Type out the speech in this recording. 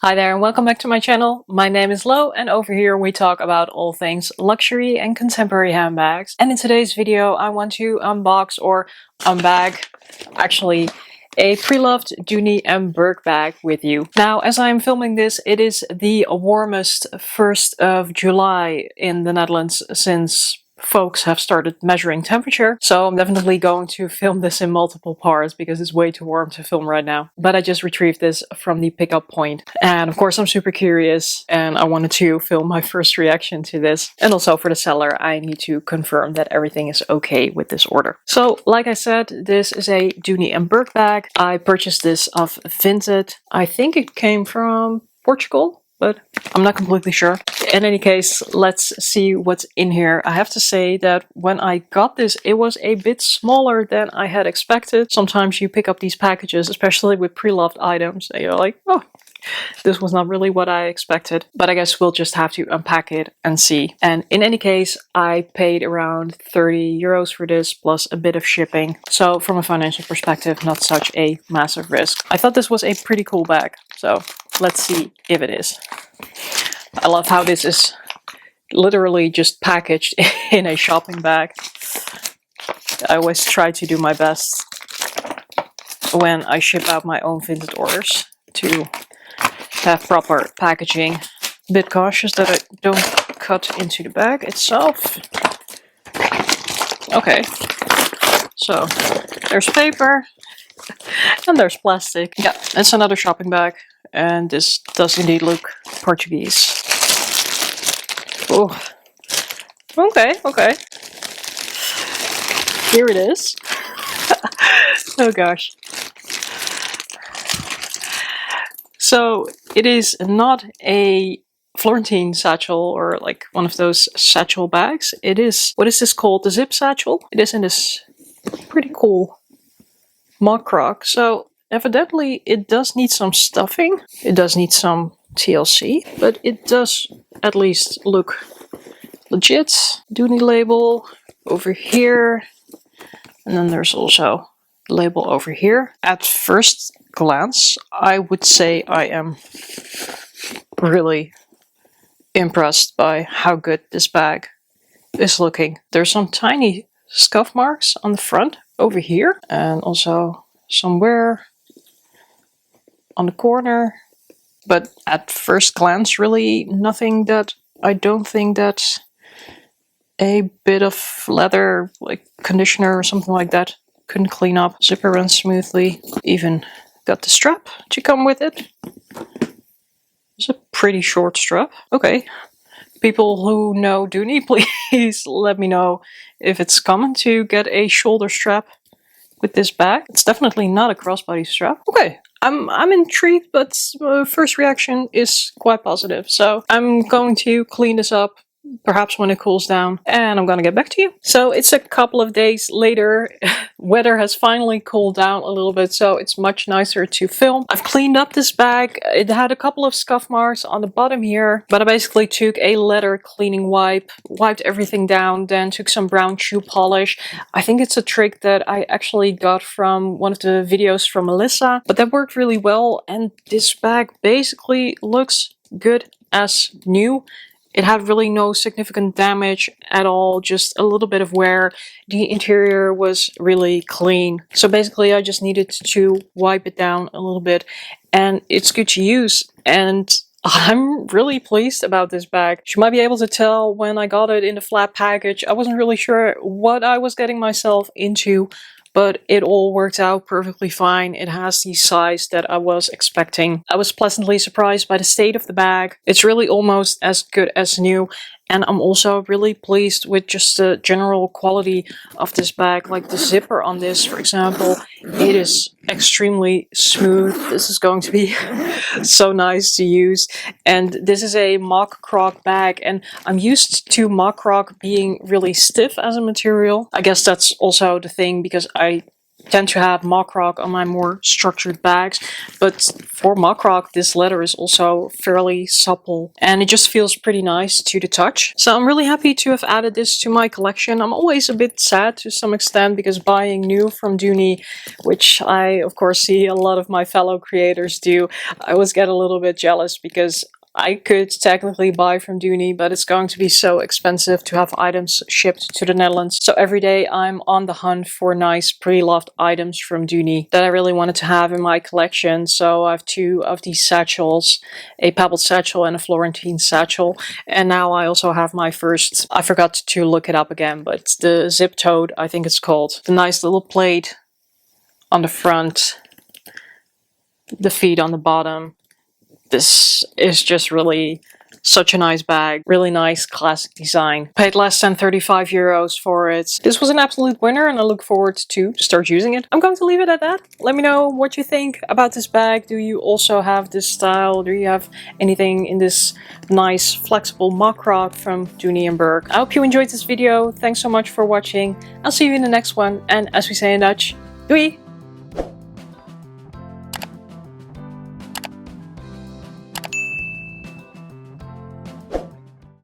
Hi there and welcome back to my channel. My name is Lo and over here we talk about all things luxury and contemporary handbags. And in today's video I want to unbox or unbag actually a pre-loved Dooney Bourke bag with you. Now as I'm filming this, it is the warmest 1st of July in the Netherlands since folks have started measuring temperature. So I'm definitely going to film this in multiple parts because it's way too warm to film right now. But I just retrieved this from the pickup point. And of course I'm super curious and I wanted to film my first reaction to this. And also for the seller, I need to confirm that everything is okay with this order. So like I said, this is a Dooney Bourke bag. I purchased this off Vinted. I think it came from Portugal, but I'm not completely sure. In any case, let's see what's in here. I have to say that when I got this, it was a bit smaller than I had expected. Sometimes you pick up these packages, especially with pre-loved items, and you're like, oh, this was not really what I expected. But I guess we'll just have to unpack it and see. And in any case, I paid around 30 euros for this, plus a bit of shipping. So from a financial perspective, not such a massive risk. I thought this was a pretty cool bag. So let's see if it is. I love how this is literally just packaged in a shopping bag. I always try to do my best when I ship out my own Vinted orders to have proper packaging. A bit cautious that I don't cut into the bag itself. Okay, so there's paper and there's plastic. Yeah, it's another shopping bag. And this does indeed look Portuguese. Oh, okay. Here it is. Oh gosh. So it is not a Florentine satchel or like one of those satchel bags. It is, what is this called? The zip satchel? It is in this pretty cool mock croc. So evidently it does need some stuffing. It does need some TLC, but it does at least look legit. Dooney label over here. And then there's also a label over here. At first glance, I would say I am really impressed by how good this bag is looking. There's some tiny scuff marks on the front over here and also somewhere on the corner, but at first glance really nothing that I don't think that a bit of leather like conditioner or something like that couldn't clean up. Zipper runs smoothly. Even got the strap to come with it. It's a pretty short strap. Okay, people who know Dooney, please let me know if it's common to get a shoulder strap with this bag. It's definitely not a crossbody strap. Okay, I'm intrigued, but first reaction is quite positive. So I'm going to clean this up, perhaps when it cools down, and I'm gonna get back to you. So it's a couple of days later. Weather has finally cooled down a little bit, so it's much nicer to film. I've cleaned up this bag. It had a couple of scuff marks on the bottom here, but I basically took a leather cleaning wipe, wiped everything down, then took some brown shoe polish. I think it's a trick that I actually got from one of the videos from Melissa, but that worked really well, and this bag basically looks good as new. It had really no significant damage at all, just a little bit of wear. The interior was really clean. So basically I just needed to wipe it down a little bit and it's good to use. And I'm really pleased about this bag. You might be able to tell when I got it in the flat package, I wasn't really sure what I was getting myself into, but it all worked out perfectly fine. It has the size that I was expecting. I was pleasantly surprised by the state of the bag. It's really almost as good as new. And I'm also really pleased with just the general quality of this bag. Like the zipper on this, for example, it is extremely smooth. This is going to be so nice to use. And this is a mock croc bag, and I'm used to mock croc being really stiff as a material. I guess that's also the thing because I tend to have mock rock on my more structured bags, but for mock rock this leather is also fairly supple and it just feels pretty nice to the touch. So I'm really happy to have added this to my collection. I'm always a bit sad to some extent because buying new from Dooney, which I of course see a lot of my fellow creators do, I always get a little bit jealous because I could technically buy from Dooney, but it's going to be so expensive to have items shipped to the Netherlands. So every day I'm on the hunt for nice pre-loved items from Dooney that I really wanted to have in my collection. So I have 2 of these satchels, a pebbled satchel and a Florentine satchel. And now I also have my first, I forgot to look it up again, but the zip toed, I think it's called. The nice little plate on the front, the feet on the bottom. This is just really such a nice bag. Really nice classic design. Paid less than 35 euros for it. This was an absolute winner and I look forward to start using it. I'm going to leave it at that. Let me know what you think about this bag. Do you also have this style? Do you have anything in this nice flexible mock rock from Dooney Bourke? I hope you enjoyed this video. Thanks so much for watching. I'll see you in the next one. And as we say in Dutch, doei!